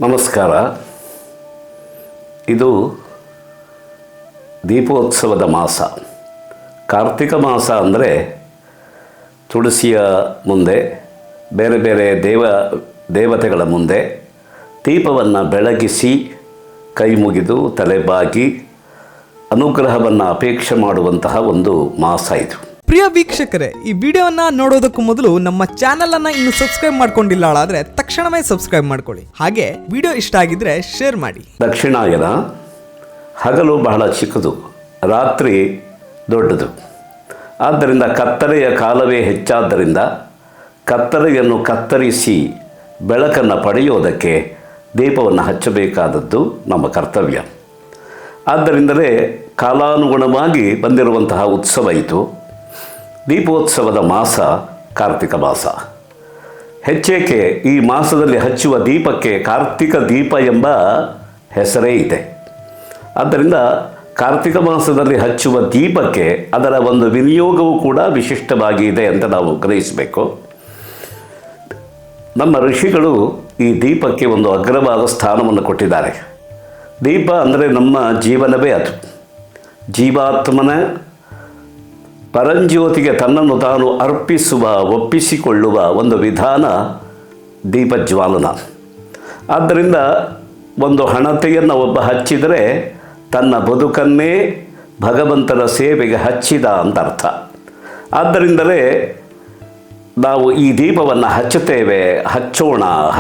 ನಮಸ್ಕಾರ. ಇದು ದೀಪೋತ್ಸವದ ಮಾಸ. ಕಾರ್ತಿಕ ಮಾಸ ಅಂದರೆ ತುಳಸಿಯ ಮುಂದೆ ಬೇರೆ ಬೇರೆ ದೇವತೆಗಳ ಮುಂದೆ ದೀಪವನ್ನು ಬೆಳಗಿಸಿ ಕೈ ಮುಗಿದು ತಲೆಬಾಗಿ ಅನುಗ್ರಹವನ್ನು ಅಪೇಕ್ಷೆ ಮಾಡುವಂತಹ ಒಂದು ಮಾಸ ಇದು. ಪ್ರಿಯ ವೀಕ್ಷಕರೇ, ಈ ವಿಡಿಯೋನ ನೋಡೋದಕ್ಕೂ ಮೊದಲು ನಮ್ಮ ಚಾನೆಲ್ ಅನ್ನ ಇನ್ನು ಸಬ್ಸ್ಕ್ರೈಬ್ ಮಾಡ್ಕೊಂಡಿಲ್ಲ ಆದ್ರೆ ತಕ್ಷಣವೇ ಸಬ್ಸ್ಕ್ರೈಬ್ ಮಾಡ್ಕೊಳ್ಳಿ. ಹಾಗೆ ವಿಡಿಯೋ ಇಷ್ಟ ಆಗಿದ್ರೆ ಶೇರ್ ಮಾಡಿ. ದಕ್ಷಿಣಾಯನ ಹಗಲು ಬಹಳ ಚಿಕ್ಕದು, ರಾತ್ರಿ ದೊಡ್ಡದು. ಆದ್ದರಿಂದ ಕತ್ತಲೆಯ ಕಾಲವೇ ಹೆಚ್ಚಾದ್ದರಿಂದ ಕತ್ತಲೆಯನ್ನು ಕತ್ತರಿಸಿ ಬೆಳಕನ್ನು ಪಡೆಯೋದಕ್ಕೆ ದೀಪವನ್ನು ಹಚ್ಚಬೇಕಾದದ್ದು ನಮ್ಮ ಕರ್ತವ್ಯ. ಆದ್ದರಿಂದಲೇ ಕಾಲಾನುಗುಣವಾಗಿ ಬಂದಿರುವಂತಹ ಉತ್ಸವ ಇದು. ದೀಪೋತ್ಸವದ ಮಾಸ ಕಾರ್ತಿಕ ಮಾಸ. ಹೆಚ್ಚೇಕೆ ಈ ಮಾಸದಲ್ಲಿ ಹಚ್ಚುವ ದೀಪಕ್ಕೆ ಕಾರ್ತಿಕ ದೀಪ ಎಂಬ ಹೆಸರೇ ಇದೆ. ಆದ್ದರಿಂದ ಕಾರ್ತಿಕ ಮಾಸದಲ್ಲಿ ಹಚ್ಚುವ ದೀಪಕ್ಕೆ ಅದರ ಒಂದು ವಿನಿಯೋಗವೂ ಕೂಡ ವಿಶಿಷ್ಟವಾಗಿ ಇದೆ ಅಂತ ನಾವು ಗ್ರಹಿಸಬೇಕು. ನಮ್ಮ ಋಷಿಗಳು ಈ ದೀಪಕ್ಕೆ ಒಂದು ಅಗ್ರವಾದ ಸ್ಥಾನವನ್ನು ಕೊಟ್ಟಿದ್ದಾರೆ. ದೀಪ ಅಂದರೆ ನಮ್ಮ ಜೀವನವೇ ಅದು. ಜೀವಾತ್ಮನ ಪರಂಜ್ಯೋತಿಗೆ ತನ್ನನ್ನು ತಾನು ಒಪ್ಪಿಸಿಕೊಳ್ಳುವ ಒಂದು ವಿಧಾನ ದೀಪಜ್ವಾಲನ. ಆದ್ದರಿಂದ ಒಂದು ಹಣತೆಯನ್ನು ಒಬ್ಬ ಹಚ್ಚಿದರೆ ತನ್ನ ಬದುಕನ್ನೇ ಭಗವಂತನ ಸೇವೆಗೆ ಹಚ್ಚಿದ ಅಂತ ಅರ್ಥ. ಆದ್ದರಿಂದಲೇ ನಾವು ಈ ದೀಪವನ್ನು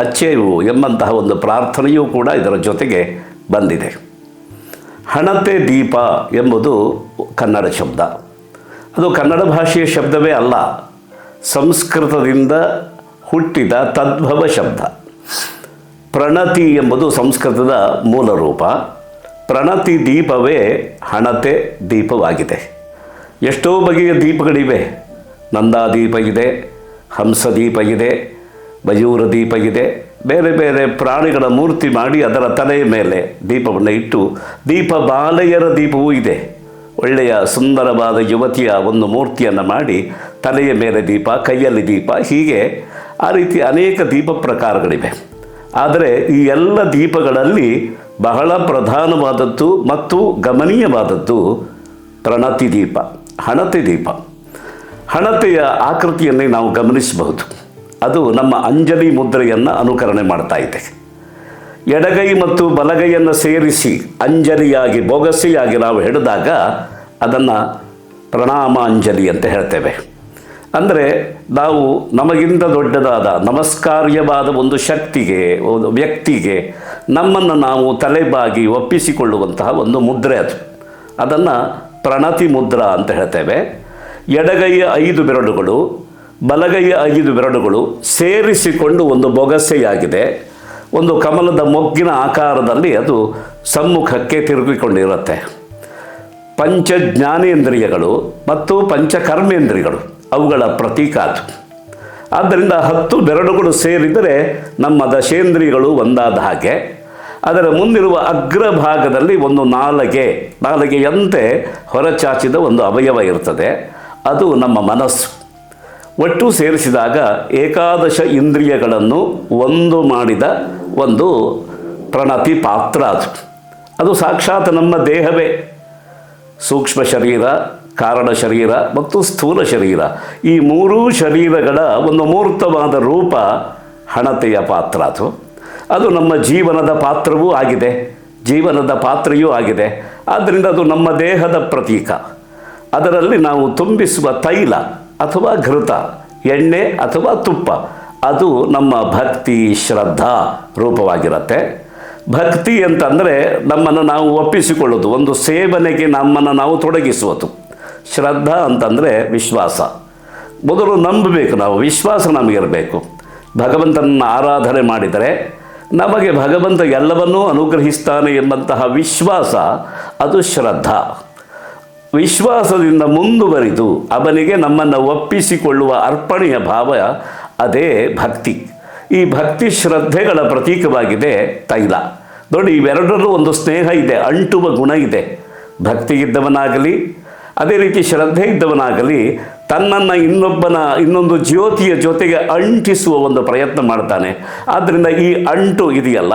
ಹಚ್ಚೇವು ಎಂಬಂತಹ ಒಂದು ಪ್ರಾರ್ಥನೆಯೂ ಕೂಡ ಇದರ ಜೊತೆಗೆ ಬಂದಿದೆ. ಹಣತೆ ದೀಪ ಎಂಬುದು ಕನ್ನಡ ಶಬ್ದ. ಅದು ಕನ್ನಡ ಭಾಷೆಯ ಶಬ್ದವೇ ಅಲ್ಲ, ಸಂಸ್ಕೃತದಿಂದ ಹುಟ್ಟಿದ ತದ್ಭವ ಶಬ್ದ. ಪ್ರಣತಿ ಎಂಬುದು ಸಂಸ್ಕೃತದ ಮೂಲ ರೂಪ. ಪ್ರಣತಿ ದೀಪವೇ ಹಣತೆ ದೀಪವಾಗಿದೆ. ಎಷ್ಟೋ ಬಗೆಯ ದೀಪಗಳಿವೆ. ನಂದಾದೀಪ ಇದೆ, ಹಂಸದೀಪ ಇದೆ, ಮಯೂರ ದೀಪ ಇದೆ. ಬೇರೆ ಬೇರೆ ಪ್ರಾಣಿಗಳ ಮೂರ್ತಿ ಮಾಡಿ ಅದರ ತಲೆಯ ಮೇಲೆ ದೀಪವನ್ನು ಇಟ್ಟು ಬಾಲೆಯರ ದೀಪವೂ ಇದೆ. ಒಳ್ಳೆಯ ಸುಂದರವಾದ ಯುವತಿಯ ಒಂದು ಮೂರ್ತಿಯನ್ನು ಮಾಡಿ ತಲೆಯ ಮೇಲೆ ದೀಪ, ಕೈಯಲ್ಲಿ ದೀಪ, ಹೀಗೆ ಆ ರೀತಿ ಅನೇಕ ದೀಪ ಪ್ರಕಾರಗಳಿವೆ. ಆದರೆ ಈ ಎಲ್ಲ ದೀಪಗಳಲ್ಲಿ ಬಹಳ ಪ್ರಧಾನವಾದದ್ದು ಮತ್ತು ಗಮನೀಯವಾದದ್ದು ಪ್ರಣತಿ ದೀಪ, ಹಣತೆ ದೀಪ. ಹಣತೆಯ ಆಕೃತಿಯನ್ನೇ ನಾವು ಗಮನಿಸಬಹುದು. ಅದು ನಮ್ಮ ಅಂಜಲಿ ಮುದ್ರೆಯನ್ನು ಅನುಕರಣೆ ಮಾಡ್ತಾ ಇದೆ. ಎಡಗೈ ಮತ್ತು ಬಲಗೈಯನ್ನು ಸೇರಿಸಿ ಅಂಜಲಿಯಾಗಿ ಬೊಗಸೆಯಾಗಿ ನಾವು ಹಿಡಿದಾಗ ಅದನ್ನು ಪ್ರಣಾಮಾಂಜಲಿ ಅಂತ ಹೇಳ್ತೇವೆ. ಅಂದರೆ ನಾವು ನಮಗಿಂತ ದೊಡ್ಡದಾದ ನಮಸ್ಕಾರ್ಯವಾದ ಒಂದು ಶಕ್ತಿಗೆ, ಒಂದು ವ್ಯಕ್ತಿಗೆ ನಮ್ಮನ್ನು ನಾವು ತಲೆಬಾಗಿ ಒಪ್ಪಿಸಿಕೊಳ್ಳುವಂತಹ ಒಂದು ಮುದ್ರೆ ಅದು. ಅದನ್ನು ಪ್ರಣತಿ ಮುದ್ರಾ ಅಂತ ಹೇಳ್ತೇವೆ. ಎಡಗೈಯ 5 ಬೆರಳುಗಳು, ಬಲಗೈಯ 5 ಬೆರಳುಗಳು ಸೇರಿಸಿಕೊಂಡು ಒಂದು ಬೊಗಸೆಯಾಗಿದೆ. ಒಂದು ಕಮಲದ ಮೊಗ್ಗಿನ ಆಕಾರದಲ್ಲಿ ಅದು ಸಮ್ಮುಖಕ್ಕೆ ತಿರುಗಿಕೊಂಡಿರುತ್ತೆ. ಪಂಚ ಜ್ಞಾನೇಂದ್ರಿಯಗಳು ಮತ್ತು ಪಂಚಕರ್ಮೇಂದ್ರಿಯಗಳು ಅವುಗಳ ಪ್ರತೀಕ ಅದು. ಆದ್ದರಿಂದ 10 ಬೆರಳುಗಳು ಸೇರಿದರೆ ನಮ್ಮ ದಶೇಂದ್ರಿಯಗಳು ಒಂದಾದ ಹಾಗೆ. ಅದರ ಮುಂದಿರುವ ಅಗ್ರಭಾಗದಲ್ಲಿ ಒಂದು ನಾಲಿಗೆಯಂತೆ ಹೊರಚಾಚಿದ ಒಂದು ಅವಯವ ಇರ್ತದೆ. ಅದು ನಮ್ಮ ಮನಸ್ಸು. ಒಟ್ಟು ಸೇರಿಸಿದಾಗ ಏಕಾದಶ ಇಂದ್ರಿಯಗಳನ್ನು ಒಂದು ಮಾಡಿದ ಒಂದು ಪ್ರಣತಿ ಪಾತ್ರ ಅದು. ಅದು ಸಾಕ್ಷಾತ್ ನಮ್ಮ ದೇಹವೇ. ಸೂಕ್ಷ್ಮ ಶರೀರ, ಕಾರಣ ಶರೀರ ಮತ್ತು ಸ್ಥೂಲ ಶರೀರ, ಈ 3 ಶರೀರಗಳ ಒಂದು ಮೂರ್ತವಾದ ರೂಪ ಹಣತೆಯ ಪಾತ್ರ ಅದು. ಅದು ನಮ್ಮ ಜೀವನದ ಪಾತ್ರವೂ ಆಗಿದೆ, ಜೀವನದ ಪಾತ್ರೆಯೂ ಆಗಿದೆ. ಆದ್ದರಿಂದ ಅದು ನಮ್ಮ ದೇಹದ ಪ್ರತೀಕ. ಅದರಲ್ಲಿ ನಾವು ತುಂಬಿಸುವ ತೈಲ ಅಥವಾ ಘೃತ, ಎಣ್ಣೆ ಅಥವಾ ತುಪ್ಪ, ಅದು ನಮ್ಮ ಭಕ್ತಿ ಶ್ರದ್ಧಾ ರೂಪವಾಗಿರುತ್ತೆ. ಭಕ್ತಿ ಅಂತಂದರೆ ನಮ್ಮನ್ನು ನಾವು ಒಪ್ಪಿಸಿಕೊಳ್ಳೋದು, ಒಂದು ಸೇವನೆಗೆ ನಮ್ಮನ್ನು ನಾವು ತೊಡಗಿಸುವುದು. ಶ್ರದ್ಧಾ ಅಂತಂದರೆ ವಿಶ್ವಾಸ. ಮೊದಲು ನಂಬಬೇಕು ನಾವು, ವಿಶ್ವಾಸ ನಮಗಿರಬೇಕು. ಭಗವಂತನನ್ನು ಆರಾಧನೆ ಮಾಡಿದರೆ ನಮಗೆ ಭಗವಂತ ಎಲ್ಲವನ್ನೂ ಅನುಗ್ರಹಿಸ್ತಾನೆ ಎಂಬಂತಹ ವಿಶ್ವಾಸ, ಅದು ಶ್ರದ್ಧಾ. ವಿಶ್ವಾಸದಿಂದ ಮುಂದುವರಿದು ಅವನಿಗೆ ನಮ್ಮನ್ನು ಒಪ್ಪಿಸಿಕೊಳ್ಳುವ ಅರ್ಪಣೆಯ ಭಾವ, ಅದೇ ಭಕ್ತಿ. ಈ ಭಕ್ತಿ ಶ್ರದ್ಧೆಗಳ ಪ್ರತೀಕವಾಗಿದೆ ತೈಲ. ನೋಡಿ, ಇವೆರಡರಲ್ಲೂ ಒಂದು ಸ್ನೇಹ ಇದೆ, ಅಂಟುವ ಗುಣ ಇದೆ. ಭಕ್ತಿ ಇದ್ದವನಾಗಲಿ, ಅದೇ ರೀತಿ ಶ್ರದ್ಧೆ ಇದ್ದವನಾಗಲಿ ತನ್ನನ್ನು ಇನ್ನೊಂದು ಜ್ಯೋತಿಯ ಜೊತೆಗೆ ಅಂಟಿಸುವ ಒಂದು ಪ್ರಯತ್ನ ಮಾಡ್ತಾನೆ. ಆದ್ದರಿಂದ ಈ ಅಂಟು ಇದೆಯಲ್ಲ,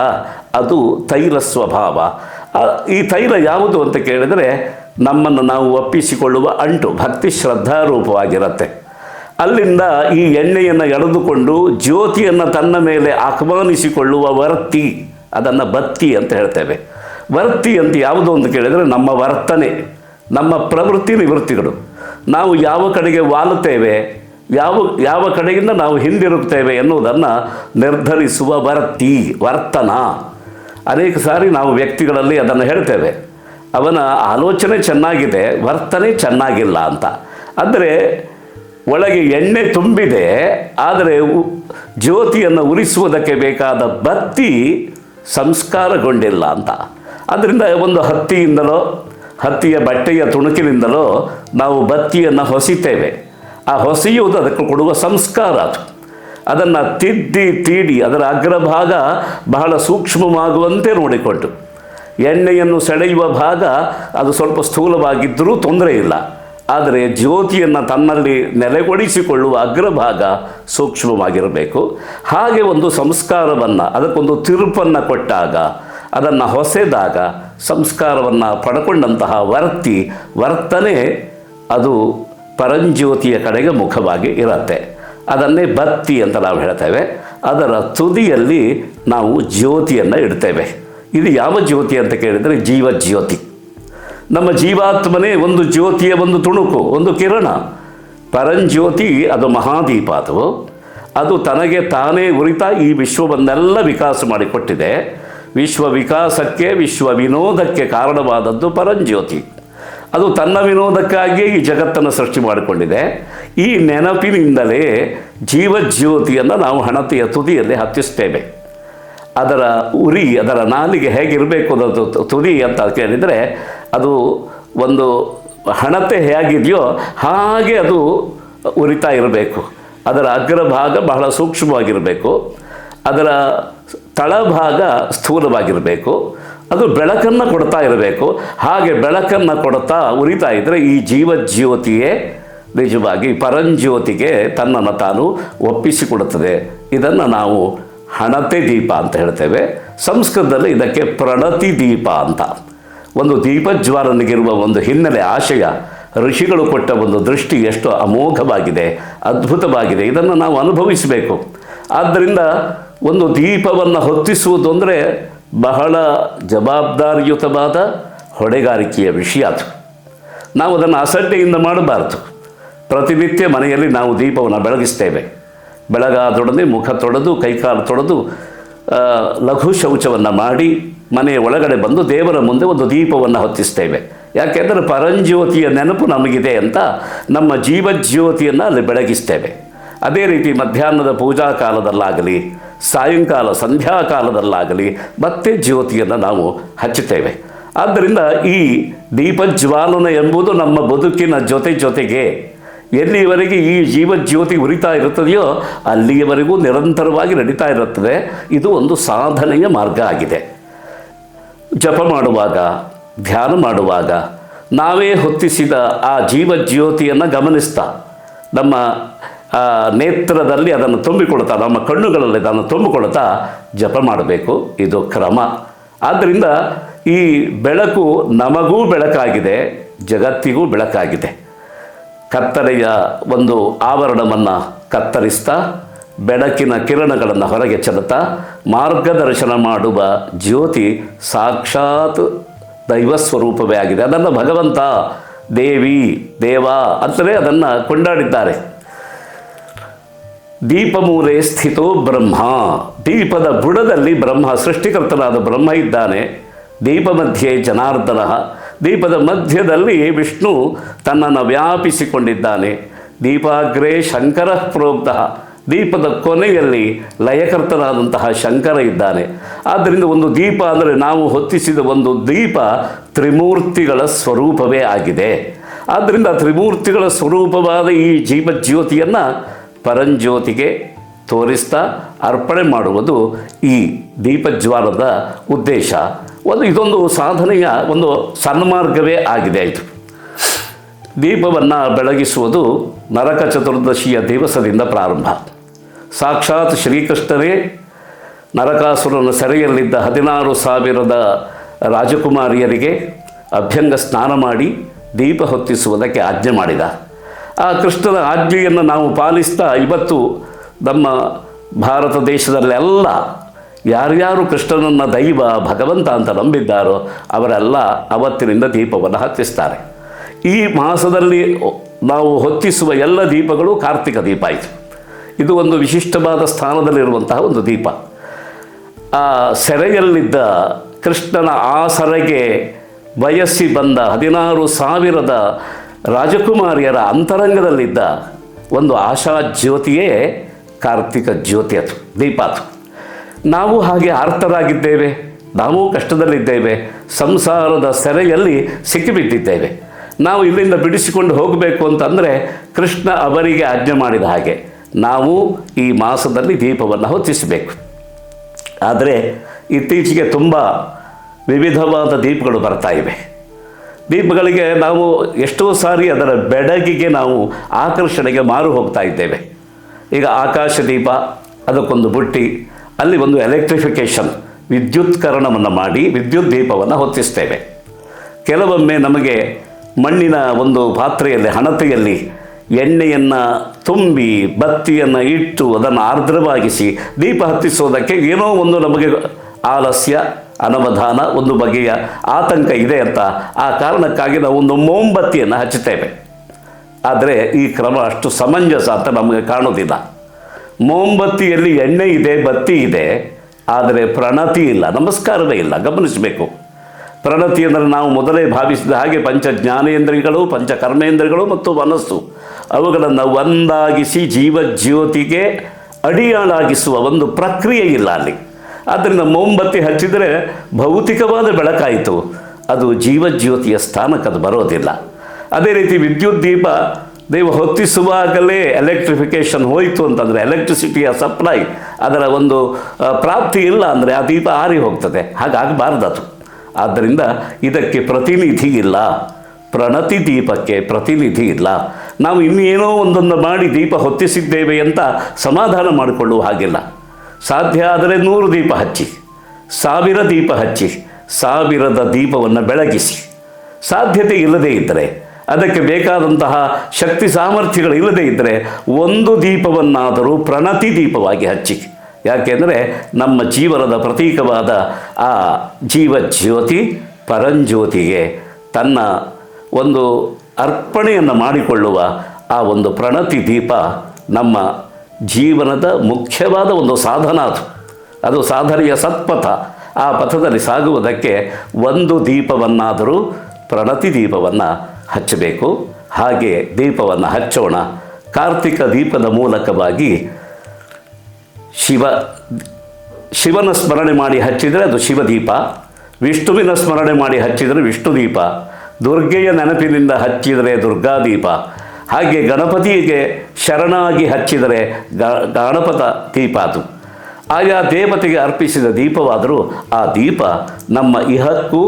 ಅದು ತೈಲ ಸ್ವಭಾವ. ಈ ತೈಲ ಯಾವುದು ಅಂತ ಕೇಳಿದರೆ ನಮ್ಮನ್ನು ನಾವು ಒಪ್ಪಿಸಿಕೊಳ್ಳುವ ಅಂಟು, ಭಕ್ತಿ ಶ್ರದ್ಧಾರೂಪವಾಗಿರುತ್ತೆ. ಅಲ್ಲಿಂದ ಈ ಎಣ್ಣೆಯನ್ನು ಎಳೆದುಕೊಂಡು ಜ್ಯೋತಿಯನ್ನು ತನ್ನ ಮೇಲೆ ಆಹ್ವಾನಿಸಿಕೊಳ್ಳುವ ವರ್ತಿ, ಅದನ್ನು ಬತ್ತಿ ಅಂತ ಹೇಳ್ತೇವೆ. ವರ್ತಿ ಅಂತ ಯಾವುದು ಅಂತ ಕೇಳಿದರೆ ನಮ್ಮ ವರ್ತನೆ, ನಮ್ಮ ಪ್ರವೃತ್ತಿ ನಿವೃತ್ತಿಗಳು. ನಾವು ಯಾವ ಕಡೆಗೆ ವಾಲುತ್ತೇವೆ, ಯಾವ ಕಡೆಯಿಂದ ನಾವು ಹಿಂದಿರುಗ್ತೇವೆ ಎನ್ನುವುದನ್ನು ನಿರ್ಧರಿಸುವ ವರ್ತನ. ಅನೇಕ ಸಾರಿ ನಾವು ವ್ಯಕ್ತಿಗಳಲ್ಲಿ ಅದನ್ನು ಹೇಳ್ತೇವೆ, ಅವನ ಆಲೋಚನೆ ಚೆನ್ನಾಗಿದೆ, ವರ್ತನೆ ಚೆನ್ನಾಗಿಲ್ಲ ಅಂತ. ಅಂದರೆ ಒಳಗೆ ಎಣ್ಣೆ ತುಂಬಿದೆ, ಆದರೆ ಜ್ಯೋತಿಯನ್ನು ಉರಿಸುವುದಕ್ಕೆ ಬೇಕಾದ ಬತ್ತಿ ಸಂಸ್ಕಾರಗೊಂಡಿಲ್ಲ ಅಂತ. ಅದರಿಂದ ಒಂದು ಹತ್ತಿಯ ಬಟ್ಟೆಯ ತುಣುಕಿನಿಂದಲೋ ನಾವು ಬತ್ತಿಯನ್ನು ಹೊಸಿತೇವೆ. ಆ ಹೊಸೆಯುವುದು ಅದಕ್ಕೆ ಕೊಡುವ ಸಂಸ್ಕಾರ. ಅದನ್ನು ತೀಡಿ ಅದರ ಅಗ್ರಭಾಗ ಬಹಳ ಸೂಕ್ಷ್ಮವಾಗುವಂತೆ ನೋಡಿಕೊಂಡು, ಎಣ್ಣೆಯನ್ನು ಸೆಳೆಯುವ ಭಾಗ ಅದು ಸ್ವಲ್ಪ ಸ್ಥೂಲವಾಗಿದ್ದರೂ ತೊಂದರೆ ಇಲ್ಲ, ಆದರೆ ಜ್ಯೋತಿಯನ್ನು ತನ್ನಲ್ಲಿ ನೆಲೆಗೊಳಿಸಿಕೊಳ್ಳುವ ಅಗ್ರಭಾಗ ಸೂಕ್ಷ್ಮವಾಗಿರಬೇಕು. ಹಾಗೆ ಒಂದು ಸಂಸ್ಕಾರವನ್ನು, ಅದಕ್ಕೊಂದು ತಿರುಪನ್ನು ಕೊಟ್ಟಾಗ, ಅದನ್ನು ಹೊಸೆದಾಗ ಸಂಸ್ಕಾರವನ್ನು ಪಡ್ಕೊಂಡಂತಹ ವರ್ತನೆ ಅದು ಪರಂಜ್ಯೋತಿಯ ಕಡೆಗೆ ಮುಖವಾಗಿ ಇರುತ್ತೆ. ಅದನ್ನೇ ಬತ್ತಿ ಅಂತ ನಾವು ಹೇಳ್ತೇವೆ. ಅದರ ತುದಿಯಲ್ಲಿ ನಾವು ಜ್ಯೋತಿಯನ್ನು ಇಡ್ತೇವೆ. ಇದು ಯಾವ ಜ್ಯೋತಿ ಅಂತ ಕೇಳಿದರೆ ಜೀವಜ್ಯೋತಿ. ನಮ್ಮ ಜೀವಾತ್ಮನೇ ಒಂದು ಜ್ಯೋತಿಯ ಒಂದು ತುಣುಕು, ಒಂದು ಕಿರಣ. ಪರಂಜ್ಯೋತಿ ಅದು ಮಹಾದೀಪ. ಅದು ತನಗೆ ತಾನೇ ಉರಿತಾ ಈ ವಿಶ್ವವನ್ನೆಲ್ಲ ವಿಕಾಸ ಮಾಡಿಕೊಟ್ಟಿದೆ. ವಿಶ್ವ ವಿಕಾಸಕ್ಕೆ, ವಿಶ್ವ ವಿನೋದಕ್ಕೆ ಕಾರಣವಾದದ್ದು ಪರಂಜ್ಯೋತಿ. ಅದು ತನ್ನ ವಿನೋದಕ್ಕಾಗಿಯೇ ಈ ಜಗತ್ತನ್ನು ಸೃಷ್ಟಿ ಮಾಡಿಕೊಂಡಿದೆ. ಈ ನೆನಪಿನಿಂದಲೇ ಜೀವಜ್ಯೋತಿಯನ್ನು ನಾವು ಹಣತೆಯ ತುದಿಯಲ್ಲಿ ಹತ್ತಿಸ್ತೇವೆ. ಅದರ ಉರಿ, ಅದರ ನಾಲಿಗೆ ಹೇಗಿರಬೇಕು ಅನ್ನೋದು ತುದಿ ಅಂತ ಕೇಳಿದರೆ, ಅದು ಒಂದು ಹಣತೆ ಹೇಗಿದೆಯೋ ಹಾಗೆ ಅದು ಉರಿತಾ ಇರಬೇಕು. ಅದರ ಅಗ್ರಭಾಗ ಬಹಳ ಸೂಕ್ಷ್ಮವಾಗಿರಬೇಕು, ಅದರ ತಳಭಾಗ ಸ್ಥೂಲವಾಗಿರಬೇಕು. ಅದು ಬೆಳಕನ್ನು ಕೊಡ್ತಾ ಇರಬೇಕು. ಹಾಗೆ ಬೆಳಕನ್ನು ಕೊಡ್ತಾ ಉರಿತಾ ಇದ್ದರೆ ಈ ಜೀವಜ್ಯೋತಿಯೇ ನಿಜವಾಗಿ ಪರಂಜ್ಯೋತಿಗೆ ತನ್ನನ್ನು ತಾನು ಒಪ್ಪಿಸಿಕೊಡುತ್ತದೆ. ಇದನ್ನು ನಾವು ಹಣತೆ ದೀಪ ಅಂತ ಹೇಳ್ತೇವೆ. ಸಂಸ್ಕೃತದಲ್ಲಿ ಇದಕ್ಕೆ ಪ್ರಣತಿ ದೀಪ ಅಂತ. ಒಂದು ದೀಪಜ್ವಾಲನಿಗಿರುವ ಒಂದು ಹಿನ್ನೆಲೆ, ಆಶಯ, ಋಷಿಗಳು ಕೊಟ್ಟ ಒಂದು ದೃಷ್ಟಿ ಎಷ್ಟು ಅಮೋಘವಾಗಿದೆ, ಅದ್ಭುತವಾಗಿದೆ. ಇದನ್ನು ನಾವು ಅನುಭವಿಸಬೇಕು. ಆದ್ದರಿಂದ ಒಂದು ದೀಪವನ್ನು ಹೊತ್ತಿಸುವುದು ಅಂದರೆ ಬಹಳ ಜವಾಬ್ದಾರಿಯುತವಾದ ಹೊಣೆಗಾರಿಕೆಯ ವಿಷಯ ಅದು. ನಾವು ಅದನ್ನು ಅಸಡ್ಡೆಯಿಂದ ಮಾಡಬಾರ್ದು. ಪ್ರತಿನಿತ್ಯ ಮನೆಯಲ್ಲಿ ನಾವು ದೀಪವನ್ನು ಬೆಳಗಿಸ್ತೇವೆ. ಬೆಳಗಾದೊಡನೆ ಮುಖ ತೊಳೆದು, ಕೈಕಾಲು ತೊಳೆದು, ಲಘು ಶೌಚವನ್ನು ಮಾಡಿ ಮನೆಯ ಒಳಗಡೆ ಬಂದು ದೇವರ ಮುಂದೆ ಒಂದು ದೀಪವನ್ನು ಹೊತ್ತಿಸ್ತೇವೆ. ಯಾಕೆಂದರೆ ಪರಂಜ್ಯೋತಿಯ ನೆನಪು ನಮಗಿದೆ ಅಂತ ನಮ್ಮ ಜೀವಜ್ಯೋತಿಯನ್ನು ಅಲ್ಲಿ ಬೆಳಗಿಸ್ತೇವೆ. ಅದೇ ರೀತಿ ಮಧ್ಯಾಹ್ನದ ಪೂಜಾ ಕಾಲದಲ್ಲಾಗಲಿ, ಸಾಯಂಕಾಲ ಸಂಧ್ಯಾಕಾಲದಲ್ಲಾಗಲಿ ಮತ್ತೆ ಜ್ಯೋತಿಯನ್ನು ನಾವು ಹಚ್ಚುತ್ತೇವೆ. ಆದ್ದರಿಂದ ಈ ದೀಪಜ್ವಾಲನ ಎಂಬುದು ನಮ್ಮ ಬದುಕಿನ ಜೊತೆಗೆ ಎಲ್ಲಿಯವರೆಗೆ ಈ ಜೀವಜ್ಯೋತಿ ಉರಿತಾ ಇರುತ್ತದೆಯೋ ಅಲ್ಲಿಯವರೆಗೂ ನಿರಂತರವಾಗಿ ನಡೀತಾ ಇರುತ್ತದೆ. ಇದು ಒಂದು ಸಾಧನೆಯ ಮಾರ್ಗ ಆಗಿದೆ. ಜಪ ಮಾಡುವಾಗ, ಧ್ಯಾನ ಮಾಡುವಾಗ ನಾವೇ ಹೊತ್ತಿಸಿದ ಆ ಜೀವಜ್ಯೋತಿಯನ್ನು ಗಮನಿಸ್ತಾ, ನಮ್ಮ ನೇತ್ರದಲ್ಲಿ ಅದನ್ನು ತುಂಬಿಕೊಳ್ತಾ, ನಮ್ಮ ಕಣ್ಣುಗಳಲ್ಲಿ ಅದನ್ನು ತುಂಬಿಕೊಳ್ತಾ ಜಪ ಮಾಡಬೇಕು. ಇದು ಕ್ರಮ. ಆದ್ದರಿಂದ ಈ ಬೆಳಕು ನಮಗೂ ಬೆಳಕಾಗಿದೆ, ಜಗತ್ತಿಗೂ ಬೆಳಕಾಗಿದೆ. ಕತ್ತಲೆಯ ಒಂದು ಆವರಣವನ್ನು ಕತ್ತರಿಸ್ತಾ, ಬೆಳಕಿನ ಕಿರಣಗಳನ್ನು ಹೊರಗೆ ಚೆಲ್ಲುತ್ತಾ ಮಾರ್ಗದರ್ಶನ ಮಾಡುವ ಜ್ಯೋತಿ ಸಾಕ್ಷಾತ್ ದೈವ ಸ್ವರೂಪವೇ ಆಗಿದೆ. ಅದನ್ನು ಭಗವಂತ, ದೇವಿ, ದೇವ ಅಂತಲೇ ಅದನ್ನು ಕೊಂಡಾಡಿದ್ದಾರೆ. ದೀಪಮೂಲೆ ಸ್ಥಿತೋ ಬ್ರಹ್ಮ. ದೀಪದ ಬುಡದಲ್ಲಿ ಬ್ರಹ್ಮ, ಸೃಷ್ಟಿಕರ್ತನಾದ ಬ್ರಹ್ಮ ಇದ್ದಾನೆ. ದೀಪ ಮಧ್ಯೆ ಜನಾರ್ದನ. ದೀಪದ ಮಧ್ಯದಲ್ಲಿ ವಿಷ್ಣು ತನ್ನನ್ನು ವ್ಯಾಪಿಸಿಕೊಂಡಿದ್ದಾನೆ. ದೀಪಾಗ್ರೇ ಶಂಕರ ಪ್ರೋಕ್ತ. ದೀಪದ ಕೊನೆಯಲ್ಲಿ ಲಯಕರ್ತನಾದಂತಹ ಶಂಕರ ಇದ್ದಾನೆ. ಆದ್ದರಿಂದ ಒಂದು ದೀಪ ಅಂದರೆ ನಾವು ಹೊತ್ತಿಸಿದ ಒಂದು ದೀಪ ತ್ರಿಮೂರ್ತಿಗಳ ಸ್ವರೂಪವೇ ಆಗಿದೆ. ಆದ್ದರಿಂದ ತ್ರಿಮೂರ್ತಿಗಳ ಸ್ವರೂಪವಾದ ಈ ಜೀವಜ್ಯೋತಿಯನ್ನು ಪರಂಜ್ಯೋತಿಗೆ ತೋರಿಸ್ತಾ ಅರ್ಪಣೆ ಮಾಡುವುದು ಈ ದೀಪಜ್ವಾಲದ ಉದ್ದೇಶ. ಇದೊಂದು ಸಾಧನೆಯ ಒಂದು ಸನ್ಮಾರ್ಗವೇ ಆಗಿದೆ. ಇದು ದೀಪವನ್ನು ಬೆಳಗಿಸುವುದು ನರಕ ಚತುರ್ದಶಿಯ ದಿವಸದಿಂದ ಪ್ರಾರಂಭ. ಸಾಕ್ಷಾತ್ ಶ್ರೀಕೃಷ್ಣರೇ ನರಕಾಸುರನ ಸೆರೆಯಲ್ಲಿದ್ದ 16,000 ರಾಜಕುಮಾರಿಯರಿಗೆ ಅಭ್ಯಂಗ ಸ್ನಾನ ಮಾಡಿ ದೀಪ ಹೊತ್ತಿಸುವುದಕ್ಕೆ ಆಜ್ಞೆ ಮಾಡಿದ. ಆ ಕೃಷ್ಣನ ಆಜ್ಞೆಯನ್ನು ನಾವು ಪಾಲಿಸ್ತಾ ಇವತ್ತು ನಮ್ಮ ಭಾರತ ದೇಶದಲ್ಲೆಲ್ಲ ಯಾರ್ಯಾರು ಕೃಷ್ಣನನ್ನು ದೈವ ಭಗವಂತ ಅಂತ ನಂಬಿದ್ದಾರೋ ಅವರೆಲ್ಲ ಅವತ್ತಿನಿಂದ ದೀಪವನ್ನು ಹತ್ತಿಸ್ತಾರೆ. ಈ ಮಾಸದಲ್ಲಿ ನಾವು ಹೊತ್ತಿಸುವ ಎಲ್ಲ ದೀಪಗಳು ಕಾರ್ತಿಕ ದೀಪ ಆಯಿತು. ಇದು ಒಂದು ವಿಶಿಷ್ಟವಾದ ಸ್ಥಾನದಲ್ಲಿರುವಂತಹ ಒಂದು ದೀಪ. ಆ ಸೆರೆಯಲ್ಲಿದ್ದ ಕೃಷ್ಣನ ಆ ಸೆರೆಗೆ ಬಯಸಿ ಬಂದ 16,000 ರಾಜಕುಮಾರಿಯರ ಅಂತರಂಗದಲ್ಲಿದ್ದ ಒಂದು ಆಶಾ ಜ್ಯೋತಿಯೇ ಕಾರ್ತಿಕ ಜ್ಯೋತಿ ಅದು, ದೀಪ ಅದು. ನಾವು ಹಾಗೆ ಆರ್ತರಾಗಿದ್ದೇವೆ, ನಾವು ಕಷ್ಟದಲ್ಲಿದ್ದೇವೆ, ಸಂಸಾರದ ಸೆರೆಯಲ್ಲಿ ಸಿಕ್ಕಿಬಿದ್ದಿದ್ದೇವೆ. ನಾವು ಇಲ್ಲಿಂದ ಬಿಡಿಸಿಕೊಂಡು ಹೋಗಬೇಕು ಅಂತಂದರೆ ಕೃಷ್ಣ ಅವರಿಗೆ ಆಜ್ಞೆ ಮಾಡಿದ ಹಾಗೆ ನಾವು ಈ ಮಾಸದಲ್ಲಿ ದೀಪವನ್ನು ಹೊತ್ತಿಸಬೇಕು. ಆದರೆ ಇತ್ತೀಚೆಗೆ ತುಂಬ ವಿವಿಧವಾದ ದೀಪಗಳು ಬರ್ತಾ ಇವೆ. ದೀಪಗಳಿಗೆ ನಾವು ಎಷ್ಟೋ ಸಾರಿ ಅದರ ಬೆಳಗಿಗೆ ನಾವು ಆಕರ್ಷಣೆಗೆ ಮಾರು ಹೋಗ್ತಾ ಇದ್ದೇವೆ. ಈಗ ಆಕಾಶ ದೀಪ, ಅದಕ್ಕೊಂದು ಬುಟ್ಟಿ, ಅಲ್ಲಿ ಒಂದು ಎಲೆಕ್ಟ್ರಿಫಿಕೇಷನ್ ವಿದ್ಯುತ್ಕರಣವನ್ನು ಮಾಡಿ ವಿದ್ಯುತ್ ದೀಪವನ್ನು ಹೊತ್ತಿಸ್ತೇವೆ. ಕೆಲವೊಮ್ಮೆ ನಮಗೆ ಮಣ್ಣಿನ ಒಂದು ಪಾತ್ರೆಯಲ್ಲಿ ಹಣತೆಯಲ್ಲಿ ಎಣ್ಣೆಯನ್ನು ತುಂಬಿ ಬತ್ತಿಯನ್ನು ಇಟ್ಟು ಅದನ್ನು ಆರ್ದ್ರವಾಗಿಸಿ ದೀಪ ಹತ್ತಿಸೋದಕ್ಕೆ ಏನೋ ಒಂದು ನಮಗೆ ಆಲಸ್ಯ, ಅನವಧಾನ, ಒಂದು ಬಗೆಯ ಆತಂಕ ಇದೆ ಅಂತ ಆ ಕಾರಣಕ್ಕಾಗಿ ನಾವು ಒಂದು ಮೋಂಬತ್ತಿಯನ್ನು ಹಚ್ಚುತ್ತೇವೆ. ಆದರೆ ಈ ಕ್ರಮ ಅಷ್ಟು ಸಮಂಜಸ ಅಂತ ನಮಗೆ ಕಾಣೋದಿಲ್ಲ. ಮೋಂಬತ್ತಿಯಲ್ಲಿ ಎಣ್ಣೆ ಇದೆ, ಬತ್ತಿ ಇದೆ, ಆದರೆ ಪ್ರಣತಿ ಇಲ್ಲ, ನಮಸ್ಕಾರವೇ ಇಲ್ಲ. ಗಮನಿಸಬೇಕು. ಪ್ರಣತಿ ಅಂದರೆ ನಾವು ಮೊದಲೇ ಭಾವಿಸಿದ ಹಾಗೆ ಪಂಚ ಜ್ಞಾನೇಂದ್ರಿಯಗಳು, ಪಂಚ ಕರ್ಮೇಂದ್ರಿಯಗಳು ಮತ್ತು ಮನಸ್ಸು ಅವುಗಳನ್ನು ಒಂದಾಗಿಸಿ ಜೀವಜ್ಯೋತಿಗೆ ಅಡಿಯಾಳಾಗಿಸುವ ಒಂದು ಪ್ರಕ್ರಿಯೆ ಇಲ್ಲ ಅಲ್ಲಿ. ಆದ್ದರಿಂದ ಮೋಂಬತ್ತಿ ಹಚ್ಚಿದರೆ ಭೌತಿಕವಾದ ಬೆಳಕಾಯಿತು, ಅದು ಜೀವಜ್ಯೋತಿಯ ಸ್ಥಾನಕ್ಕೆ ಅದು ಬರೋದಿಲ್ಲ. ಅದೇ ರೀತಿ ವಿದ್ಯುತ್ ದೀಪ ನೀವು ಹೊತ್ತಿಸುವಾಗಲೇ ಎಲೆಕ್ಟ್ರಿಫಿಕೇಷನ್ ಹೋಯಿತು ಅಂತಂದರೆ, ಎಲೆಕ್ಟ್ರಿಸಿಟಿಯ ಸಪ್ಲೈ ಅದರ ಒಂದು ಪ್ರಾಪ್ತಿ ಇಲ್ಲ ಅಂದರೆ ಆ ದೀಪ ಆರಿ ಹೋಗ್ತದೆ. ಹಾಗಾಗಬಾರ್ದದು. ಆದ್ದರಿಂದ ಇದಕ್ಕೆ ಪ್ರತಿನಿಧಿ ಇಲ್ಲ, ಪ್ರಣತಿ ದೀಪಕ್ಕೆ ಪ್ರತಿನಿಧಿ ಇಲ್ಲ. ನಾವು ಇನ್ನೇನೋ ಒಂದನ್ನು ಮಾಡಿ ದೀಪ ಹೊತ್ತಿಸಿದ್ದೇವೆ ಅಂತ ಸಮಾಧಾನ ಮಾಡಿಕೊಳ್ಳುವ ಹಾಗಿಲ್ಲ. ಸಾಧ್ಯ ಆದರೆ 100 ದೀಪ ಹಚ್ಚಿ, 1000 ದೀಪ ಹಚ್ಚಿ, 1000 ದೀಪವನ್ನು ಬೆಳಗಿಸಿ. ಸಾಧ್ಯತೆ ಇಲ್ಲದೇ ಇದ್ದರೆ, ಅದಕ್ಕೆ ಬೇಕಾದಂತಹ ಶಕ್ತಿ ಸಾಮರ್ಥ್ಯಗಳು ಇಲ್ಲದೇ ಇದ್ದರೆ ಒಂದು ದೀಪವನ್ನಾದರೂ ಪ್ರಣತಿ ದೀಪವಾಗಿ ಹಚ್ಚಿ. ಯಾಕೆಂದರೆ ನಮ್ಮ ಜೀವನದ ಪ್ರತೀಕವಾದ ಆ ಜೀವಜ್ಯೋತಿ ಪರಂಜ್ಯೋತಿಗೆ ತನ್ನ ಒಂದು ಅರ್ಪಣೆಯನ್ನು ಮಾಡಿಕೊಳ್ಳುವ ಆ ಒಂದು ಪ್ರಣತಿ ದೀಪ ನಮ್ಮ ಜೀವನದ ಮುಖ್ಯವಾದ ಒಂದು ಸಾಧನ. ಅದು ಸಾಧನೆಯ ಸತ್ಪಥ. ಆ ಪಥದಲ್ಲಿ ಸಾಗುವುದಕ್ಕೆ ಒಂದು ದೀಪವನ್ನಾದರೂ ಪ್ರಣತಿ ದೀಪವನ್ನು ಹಚ್ಚಬೇಕು. ಹಾಗೆ ದೀಪವನ್ನು ಹಚ್ಚೋಣ. ಕಾರ್ತಿಕ ದೀಪದ ಮೂಲಕವಾಗಿ ಶಿವನ ಸ್ಮರಣೆ ಮಾಡಿ ಹಚ್ಚಿದರೆ ಅದು ಶಿವದೀಪ, ವಿಷ್ಣುವಿನ ಸ್ಮರಣೆ ಮಾಡಿ ಹಚ್ಚಿದರೆ ವಿಷ್ಣು ದೀಪ, ದುರ್ಗೆಯ ನೆನಪಿನಿಂದ ಹಚ್ಚಿದರೆ ದುರ್ಗಾದೀಪ, ಹಾಗೆ ಗಣಪತಿಗೆ ಶರಣಾಗಿ ಹಚ್ಚಿದರೆ ಗಣಪತ ದೀಪ. ಅದು ಆಯಾ ದೇವತೆಗೆ ಅರ್ಪಿಸಿದ ದೀಪವಾದರೂ ಆ ದೀಪ ನಮ್ಮ ಇಹಕ್ಕೂ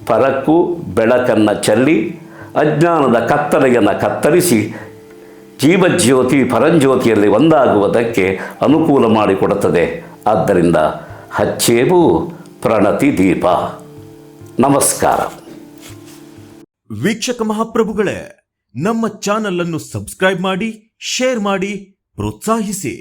ಪರಕ್ಕೂ ಬೆಳಕನ್ನು ಚೆಲ್ಲಿ ಅಜ್ಞಾನದ ಕತ್ತಲೆಯನ್ನು ಕತ್ತರಿಸಿ ಜೀವಜ್ಯೋತಿ ಪರಂಜ್ಯೋತಿಯಲ್ಲಿ ಒಂದಾಗುವುದಕ್ಕೆ ಅನುಕೂಲ ಮಾಡಿಕೊಡುತ್ತದೆ. ಆದ್ದರಿಂದ ಹಚ್ಚೇವು ಪ್ರಣತಿ ದೀಪ. ನಮಸ್ಕಾರ. ವೀಕ್ಷಕ ಮಹಾಪ್ರಭುಗಳೇ, ನಮ್ಮ ಚಾನಲ್ ಅನ್ನು ಸಬ್ಸ್ಕ್ರೈಬ್ ಮಾಡಿ, ಶೇರ್ ಮಾಡಿ, ಪ್ರೋತ್ಸಾಹಿಸಿ.